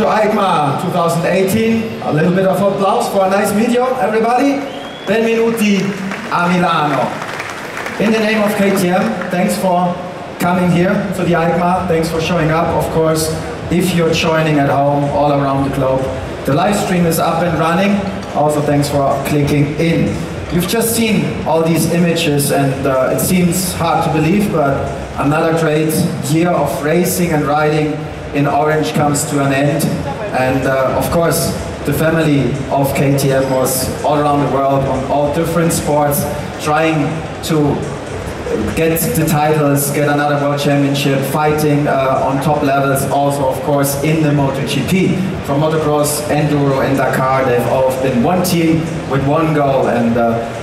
to EICMA 2018. A little bit of applause for a nice video, everybody. Benvenuti a Milano. In the name of KTM, thanks for coming here to the EICMA. Thanks for showing up, of course. If you're joining at home, all around the globe, the live stream is up and running. Also, thanks for clicking in. You've just seen all these images and it seems hard to believe, but another great year of racing and riding in Orange comes to an end. And of course, the family of KTM was all around the world on all different sports, trying to get the titles, get another world championship, fighting on top levels, also of course in the MotoGP. From motocross, enduro and Dakar, they've all been one team with one goal, and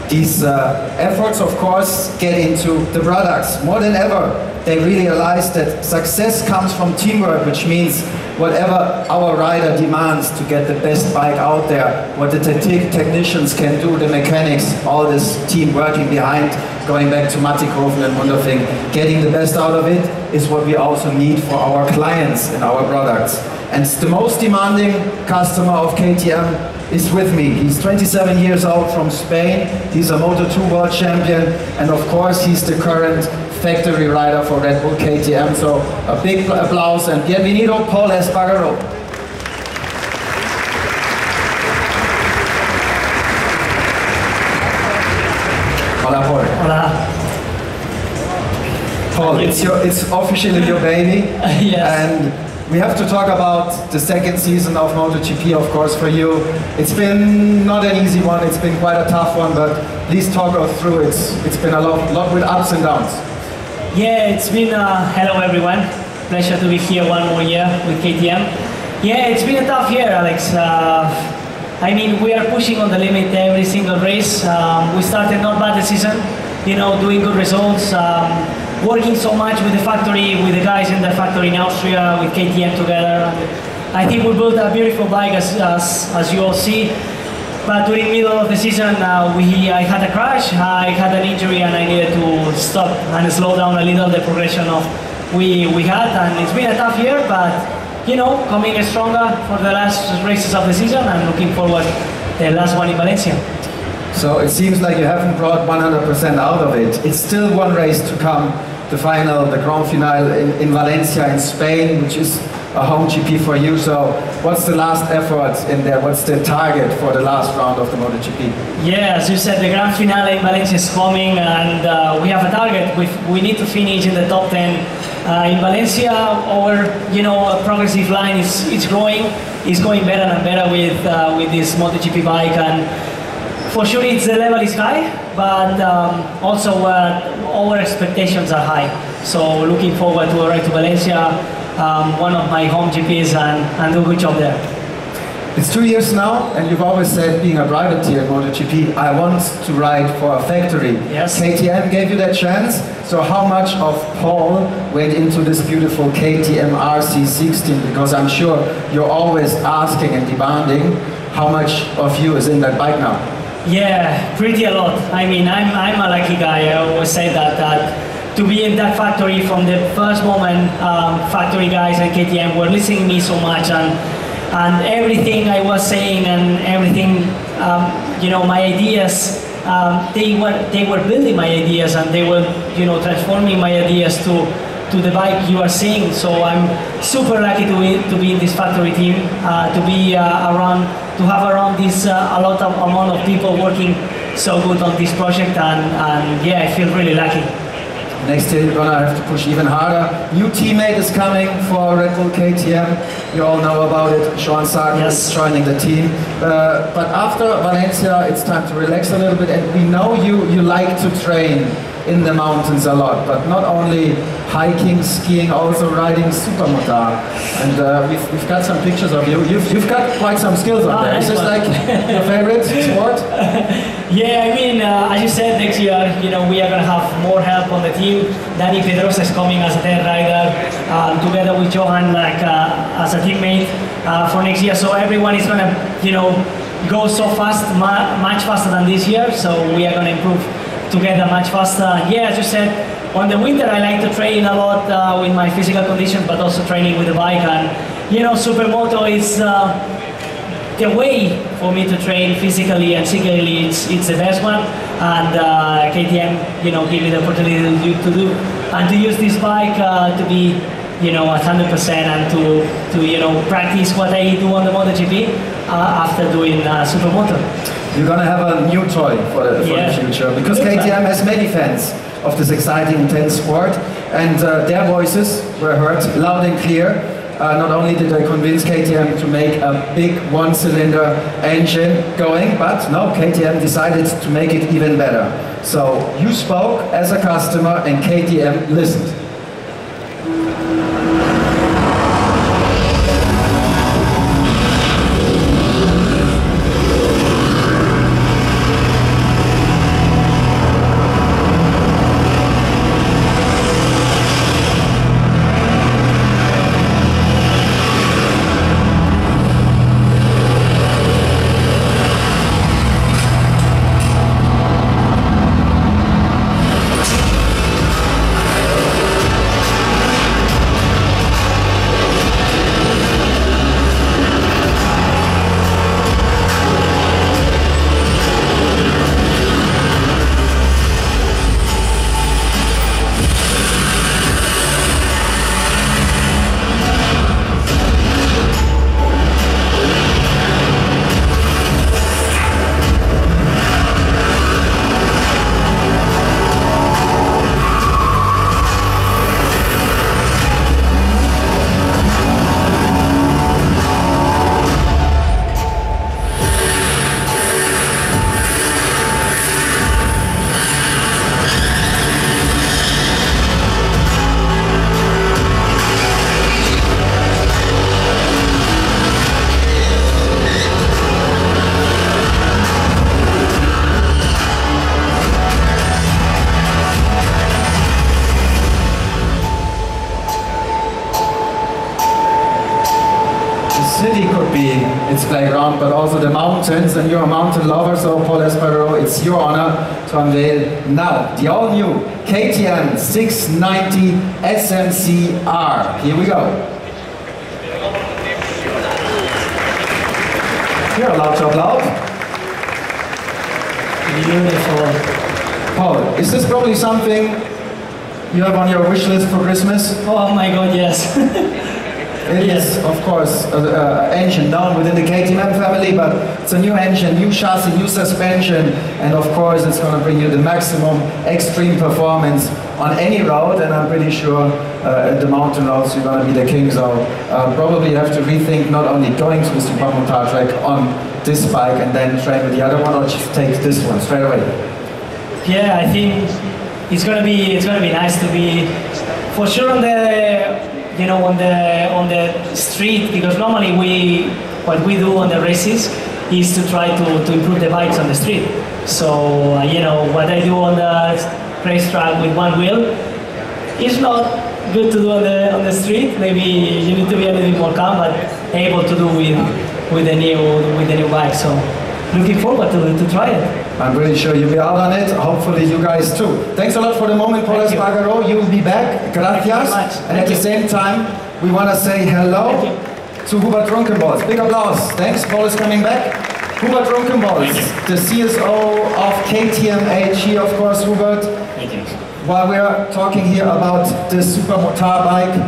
these efforts of course get into the products. More than ever, they realize that success comes from teamwork, which means whatever our rider demands to get the best bike out there, what the technicians can do, the mechanics, all this team working behind, going back to Mattighofen and Wunderfing, getting the best out of it is what we also need for our clients and our products. And the most demanding customer of KTM is with me. He's 27 years old from Spain. He's a Moto2 world champion, and of course he's the current factory rider for Red Bull KTM. So a big applause and bienvenido, Paul Espargaro. Hola, Paul. Hola. Paul, it's officially your baby. Yes. And we have to talk about the second season of MotoGP, of course, for you. It's been not an easy one, it's been quite a tough one, but please talk us through it. It's been a lot with ups and downs. Yeah, it's been, hello everyone. Pleasure to be here one more year with KTM. Yeah, it's been a tough year, Alex. I mean, we are pushing on the limit every single race. We started not bad the season, you know, doing good results. Working so much with the factory, with the guys in the factory in Austria, with KTM together. I think we built a beautiful bike as you all see. But during the middle of the season, I had a crash, I had an injury, and I needed to stop and slow down a little the progression of we had. And it's been a tough year, but you know, coming stronger for the last races of the season and looking forward to the last one in Valencia. So it seems like you haven't brought 100% out of it. It's still one race to come, the final, the Grand Finale in Valencia in Spain, which is a home GP for you. So what's the last effort in there? What's the target for the last round of the MotoGP? Yeah, as you said, the Grand Finale in Valencia is coming, and we have a target. We need to finish in the top 10. In Valencia, our progressive line is growing. It's going better and better with this MotoGP bike, and for sure, the level is high, but also our expectations are high. So looking forward to a ride to Valencia, one of my home GPs, and do a good job there. It's 2 years now, and you've always said, being a privateer at MotoGP, I want to ride for a factory. Yes. KTM gave you that chance. So how much of Paul went into this beautiful KTM RC16? Because I'm sure you're always asking and demanding how much of you is in that bike now. Yeah, pretty a lot. I mean, I'm a lucky guy. I always say that to be in that factory from the first moment, factory guys and KTM were listening to me so much, and everything I was saying and everything, my ideas, they were building my ideas, and they were, transforming my ideas to the bike you are seeing. So I'm super lucky to be in this factory team, to be to have around this a lot of amount of people working so good on this project, and yeah, I feel really lucky. Next year you're gonna have to push even harder. New teammate is coming for Red Bull KTM. You all know about it. Sean Sargent is joining the team. But after Valencia, it's time to relax a little bit. And we know you like to train in the mountains a lot, but not only hiking, skiing, also riding supermotar. And we've got some pictures of you. You've got quite some skills on there. Is this like your favorite sport? Yeah, I mean, as you said, next year, we are going to have more help on the team. Danny Pedrosa is coming as a 10 rider, together with Johan, as a teammate for next year. So everyone is going to, go so fast, much faster than this year. So we are going to improve together much faster. Yeah, as you said, on the winter I like to train a lot with my physical condition, but also training with the bike. And you know, Supermoto is the way for me to train physically and psychically. It's the best one, and KTM, you know, give me the opportunity to do and to use this bike to be, you know, 100% and to you know, practice what I do on the MotoGP after doing Supermoto. You're gonna have a new toy for the future, because KTM has many fans of this exciting, intense sport, and their voices were heard loud and clear. Not only did they convince KTM to make a big one-cylinder engine going, but no, KTM decided to make it even better. So you spoke as a customer and KTM listened. City could be its playground, but also the mountains, and you're a mountain lover, so Paul Espargaro, it's your honor to unveil now the all-new KTM 690 SMC-R. Here we go. You're allowed to applaud. Beautiful. Paul, is this probably something you have on your wish list for Christmas? Oh my God, yes. It is, of course, an engine known within the KTM family, but it's a new engine, new chassis, new suspension, and of course it's going to bring you the maximum extreme performance on any road, and I'm pretty sure at the mountain roads you're going to be the king, so probably you have to rethink not only going to the Supermoto track on this bike and then train with the other one, or just take this one straight away. Yeah, I think it's going to be nice to be for sure on the, you know, on the street, because normally what we do on the races is to try to improve the bikes on the street. So you know, what I do on the racetrack with one wheel is not good to do on the street. Maybe you need to be a little bit more calm, but able to do with the new bike. So looking forward to try it. I'm pretty sure you'll be out on it. Hopefully you guys too. Thanks a lot for the moment, Paul Espargaro. You'll be back. Gracias. And at the same time, we want to say hello to Hubert Drunkenbolz. Big applause. Thanks. Paul is coming back. Hubert Drunkenbolz, the CSO of KTM AG, of course, Hubert. Thank you. While we're talking here about the Supermoto bike,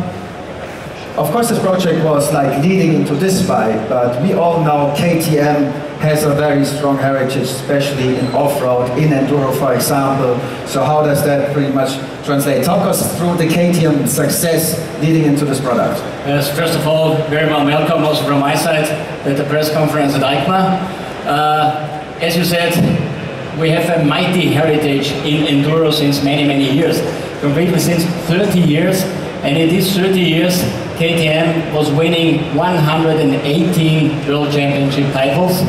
of course this project was like leading into this bike, but we all know KTM has a very strong heritage, especially in off-road, in enduro, for example. So how does that pretty much translate? Talk us through the KTM success leading into this product. Yes, first of all, very warm welcome also from my side at the press conference at EICMA. As you said, we have a mighty heritage in enduro since many, many years. Completely since 30 years, and in these 30 years, KTM was winning 118 World Championship titles.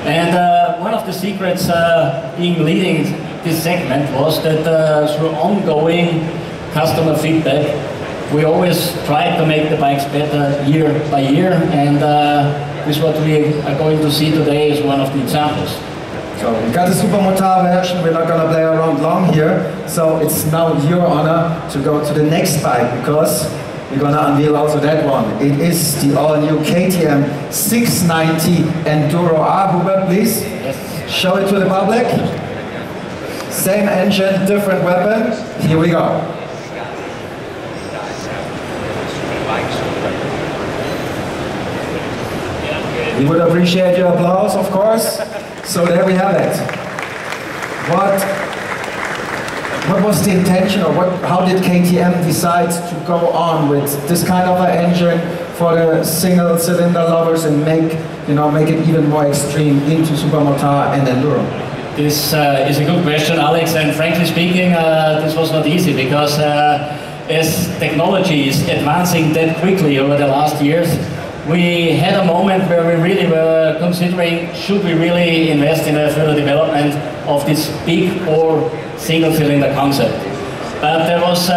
And one of the secrets in leading this segment was that through ongoing customer feedback, we always tried to make the bikes better year by year, and this what we are going to see today is one of the examples. So we got the Supermoto version, we're not going to play around long here, so it's now your honor to go to the next bike, because we're gonna unveil also that one. It is the all-new KTM 690 Enduro R. Hubert, please. Show it to the public. Same engine, different weapon. Here we go. We would appreciate your applause, of course. So there we have it. What was the intention, or how did KTM decide to go on with this kind of an engine for the single cylinder lovers and make it even more extreme into supermotar and enduro? This is a good question, Alex, and frankly speaking, this was not easy because as technology is advancing that quickly over the last years, we had a moment where we really were considering, should we really invest in a further development of this big or single cylinder concept. But there was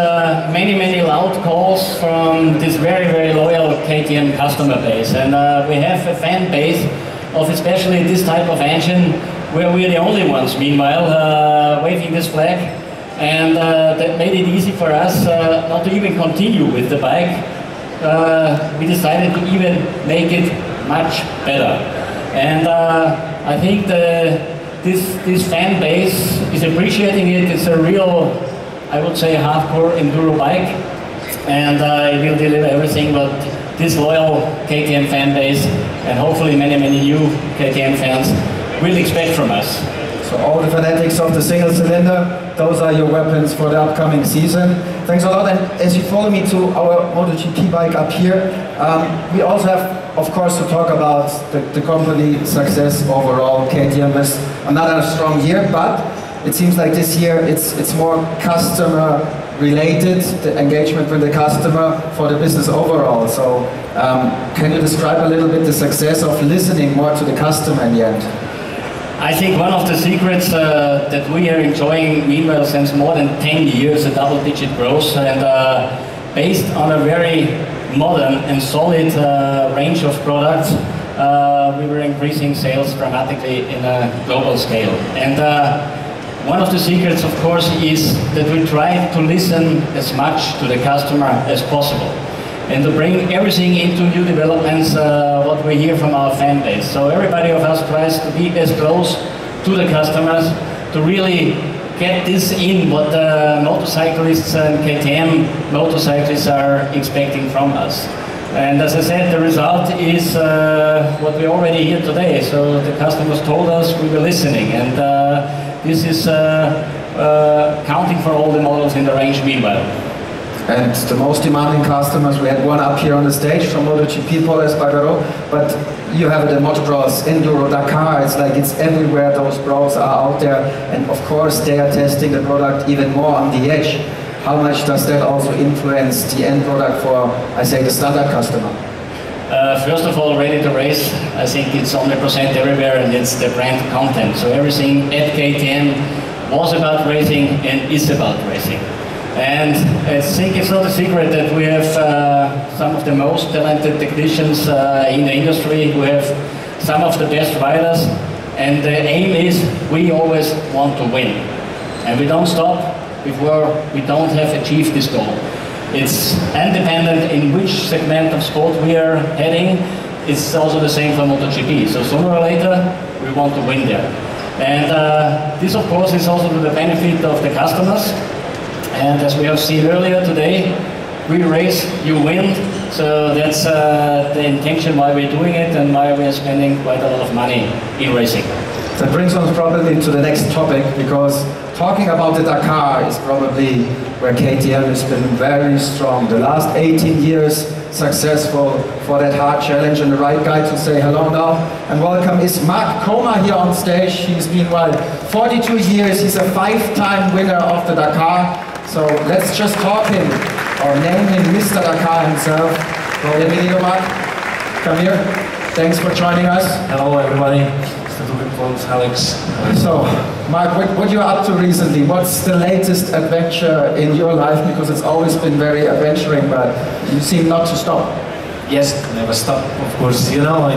many loud calls from this very loyal KTM customer base, and we have a fan base of especially this type of engine where we're the only ones meanwhile waving this flag, and that made it easy for us not to even continue with the bike. We decided to even make it much better, and I think this fan base is appreciating it. It's a real, I would say, hardcore enduro bike, and it will deliver everything what this loyal KTM fan base and hopefully many new KTM fans will expect from us. So all the fanatics of the single cylinder, those are your weapons for the upcoming season. Thanks a lot, and as you follow me to our MotoGP bike up here, we also have, of course, to talk about the company success overall. KTM has another strong year, but it seems like this year it's more customer related, the engagement with the customer for the business overall. So can you describe a little bit the success of listening more to the customer in the end? I think one of the secrets that we are enjoying meanwhile since more than 10 years, a double-digit growth, and based on a very modern and solid range of products, we were increasing sales dramatically in a global scale. And one of the secrets, of course, is that we try to listen as much to the customer as possible, and to bring everything into new developments, what we hear from our fan base. So everybody of us tries to be as close to the customers to really get this in what the motorcyclists and KTM motorcyclists are expecting from us. And as I said, the result is what we already hear today. So the customers told us we were listening, and this is counting for all the models in the range meanwhile. And the most demanding customers, we had one up here on the stage from MotoGP, Paul Espargaro, but you have it in motocross, enduro, Dakar, it's everywhere. Those pros are out there, and of course they are testing the product even more on the edge. How much does that also influence the end product for, I say, the standard customer? First of all, ready to race, I think it's 100% everywhere, and it's the brand content. So everything at KTM was about racing and is about racing. And I think it's not a secret that we have some of the most talented technicians in the industry. We have some of the best riders, and the aim is we always want to win. And we don't stop before we don't have achieved this goal. It's independent in which segment of sport we are heading. It's also the same for MotoGP. So sooner or later, we want to win there. And this, of course, is also to the benefit of the customers. And as we have seen earlier today, we race, you win. So that's the intention why we're doing it and why we're spending quite a lot of money in racing. That brings us probably to the next topic, because talking about the Dakar is probably where KTM has been very strong. The last 18 years successful for that hard challenge, and the right guy to say hello now and welcome is Mark Koma here on stage. He's been 42 years, he's a 5-time winner of the Dakar. So let's just talk him, or name him Mr. Dakar himself. Bienvenido, Mark. Come here. Thanks for joining us. Hello everybody. Alex. So, Mark, what you're up to recently? What's the latest adventure in your life? Because it's always been very adventuring, but you seem not to stop. Yes, never stop, of course. You know,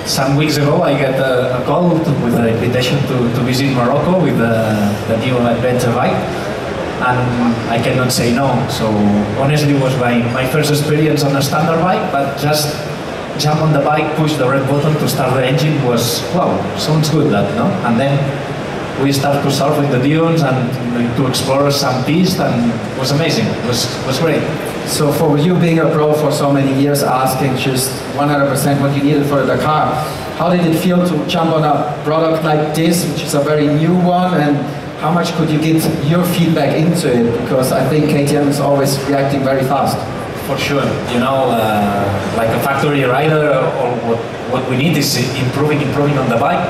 some weeks ago I got a call with an invitation to visit Morocco with the new adventure bike. and I cannot say no. So honestly, it was my first experience on a standard bike, but just jump on the bike, push the red button to start the engine was, wow, sounds good that, no? And then we started to surf in the dunes and to explore some pistes, and it was amazing. It was great. So for you being a pro for so many years, asking just 100% what you needed for the car, how did it feel to jump on a product like this, which is a very new one, and how much could you get your feedback into it? Because I think KTM is always reacting very fast. For sure, you know, like a factory rider, or what we need is improving on the bike,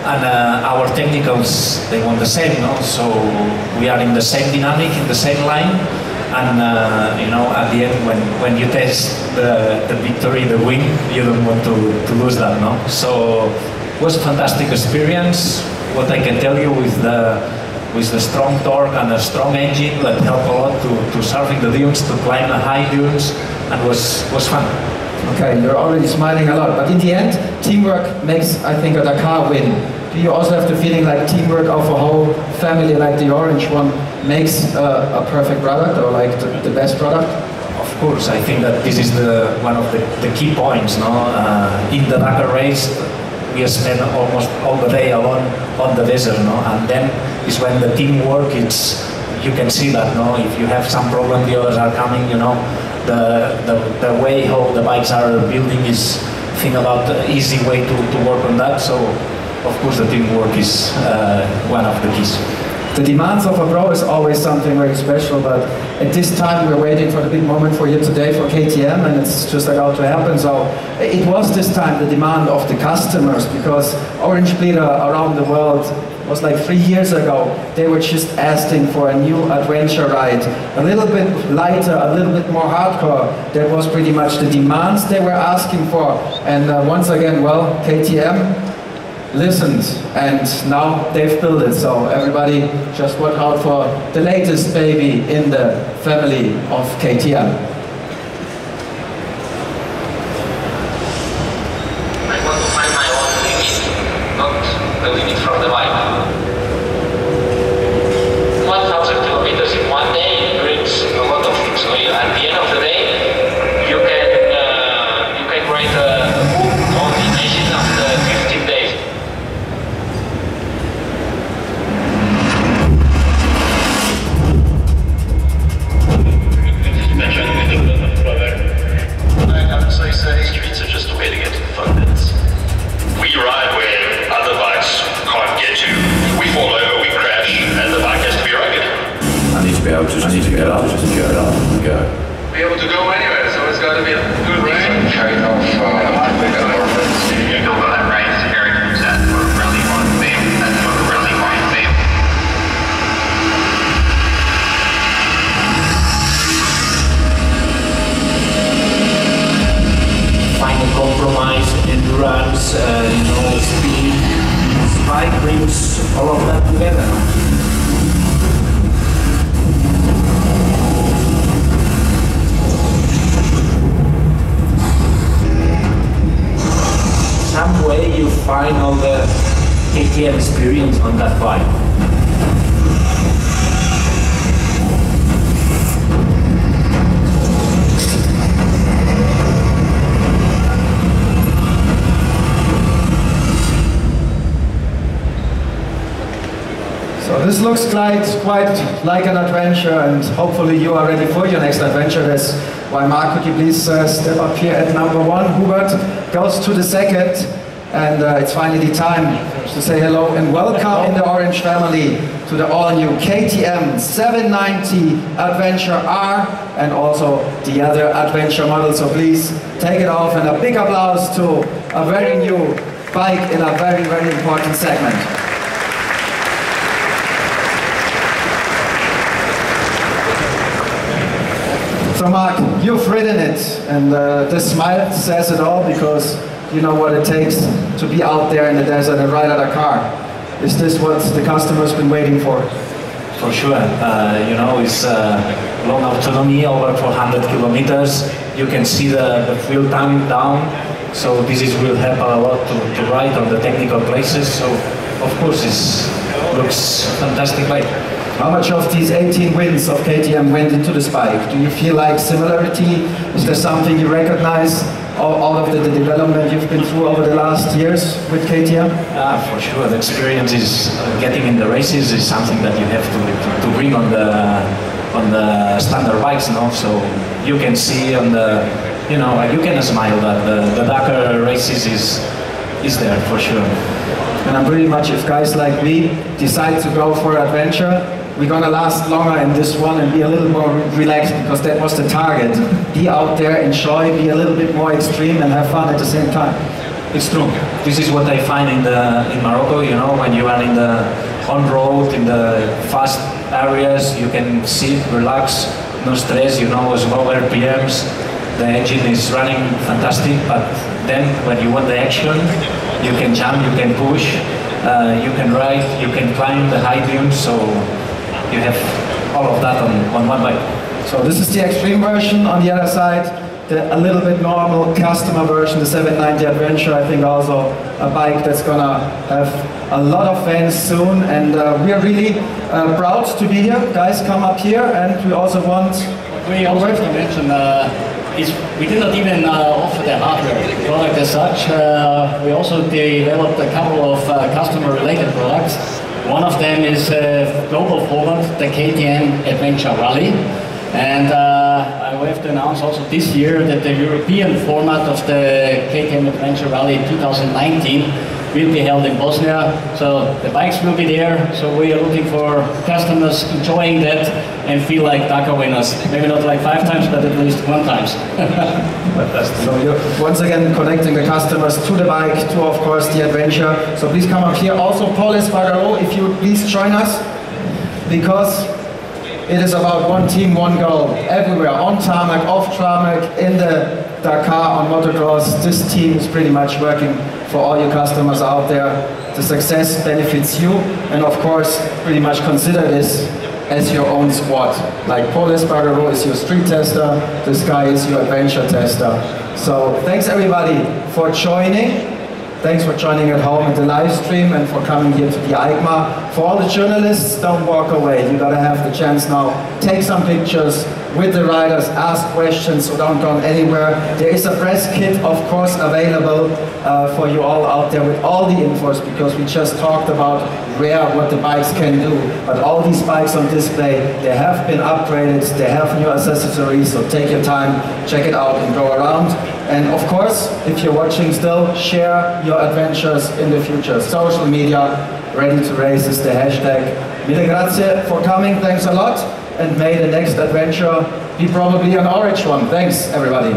and our technicals, they want the same, no? So we are in the same dynamic, in the same line, and you know, at the end, when you test the victory, the win, you don't want to lose that, no? So it was a fantastic experience. What I can tell you with the strong torque and a strong engine that helped a lot to surfing the dunes, to climb the high dunes, and was fun. Okay, you're already smiling a lot, but in the end, teamwork makes, I think, a Dakar win. Do you also have the feeling like teamwork of a whole family, like the orange one, makes a perfect product, or like the best product? Of course, I think that this is one of the key points, no? In the Dakar race, we spend almost all the day alone on the desert, no? And then is when the teamwork, you can see that, no? If you have some problem, the others are coming, you know? The way how the bikes are building is, think about the easy way to work on that. So, of course, the teamwork is one of the keys. The demands of a pro is always something very special, but at this time we're waiting for the big moment for you today for KTM, and it's just about to happen. So it was this time the demand of the customers, because Orange Bleeder around the world was like 3 years ago. They were just asking for a new adventure ride, a little bit lighter, a little bit more hardcore. That was pretty much the demands they were asking for. And once again, well, KTM listened, and now they've built it. So everybody just work out for the latest baby in the family of KTM. I want to find my own limit, not the limit from the bike. 1,000 kilometers in one day brings a lot of things. So at the end of the day, you can write a book on the engine after 15 days. Streets are just a way to get to the fun bits. We ride where other bikes can't get to. We fall over, we crash, and the bike has to be rugged. I need to be able to just get up and go. Be able to go anywhere, so it's got to be a good range. Carried off, you go by that range, Eric comes out for rally one theme, and for the rally one theme. Find a compromise, endurance, you know, speed. Bike brings all of that together. Some way you find all the KTM experience on that bike. So this looks quite like an adventure, and hopefully you are ready for your next adventure. That's why, Mark, could you please step up here at number 1. Hubert goes to the second, and it's finally time to say hello and welcome in the Orange family to the all-new KTM 790 Adventure R, and also the other Adventure model. So please take it off, and a big applause to a very new bike in a very, very important segment. So Mark, you've ridden it, and the smile says it all, because you know what it takes to be out there in the desert and ride a Dakar. Is this what the customer's been waiting for? For sure. You know, it's long autonomy, over 400 kilometers. You can see the fuel tank down, so this will help a lot to ride on the technical places. So, of course, it looks fantastic bike. How much of these 18 wins of KTM went into this bike? Do you feel like similarity? Is there something you recognize? All of the development you've been through over the last years with KTM? For sure, the experience is getting in the races is something that you have to bring on the standard bikes, no? So you can see on the, you know, you can smile that the Dakar races is there for sure. And I'm pretty much, if guys like me decide to go for adventure, we're gonna last longer in this one and be a little more relaxed, because that was the target. Be out there, enjoy, be a little bit more extreme and have fun at the same time. It's true. This is what I find in Morocco, you know, when you are in the on-road, in the fast areas, you can sit, relax, no stress, you know, slow RPMs, the engine is running fantastic, but then when you want the action, you can jump, you can push, you can ride, you can climb the high dunes, so you have all of that on one bike. So this is the extreme version. On the other side, a little bit normal customer version, the 790 Adventure. I think also a bike that's gonna have a lot of fans soon, and we are really proud to be here. Guys, come up here, and we also want... We also have to mention we did not even offer the hardware product as such. We also developed a couple of customer-related products. One of them is global format, the KTM Adventure Rally. And I will have to announce also this year that the European format of the KTM Adventure Rally 2019 will be held in Bosnia. So the bikes will be there. So we are looking for customers enjoying that and feel like Dakar winners. Maybe not like 5 times, but at least 1 time. So you're once again connecting the customers to the bike, to of course the adventure. So please come up here. Also Paul Espargaro, if you would please join us, because it is about one team, one goal, everywhere, on tarmac, off tarmac, in the Dakar, on motocross. This team is pretty much working for all your customers out there. The success benefits you, and of course, pretty much consider this as your own squad. Like Paul Espargaro is your street tester, this guy is your adventure tester. So thanks everybody for joining. Thanks for joining at home in the live stream and for coming here to the EICMA. For all the journalists, don't walk away. You gotta have the chance now. Take some pictures with the riders, ask questions, so don't go anywhere. There is a press kit, of course, available for you all out there with all the infos, because we just talked about what the bikes can do. But all these bikes on display, they have been upgraded, they have new accessories, so take your time, check it out and go around. And of course, if you're watching still, share your adventures in the future. Social media, ready to race is the hashtag. Mille grazie for coming, thanks a lot. And may the next adventure be probably an orange one. Thanks everybody.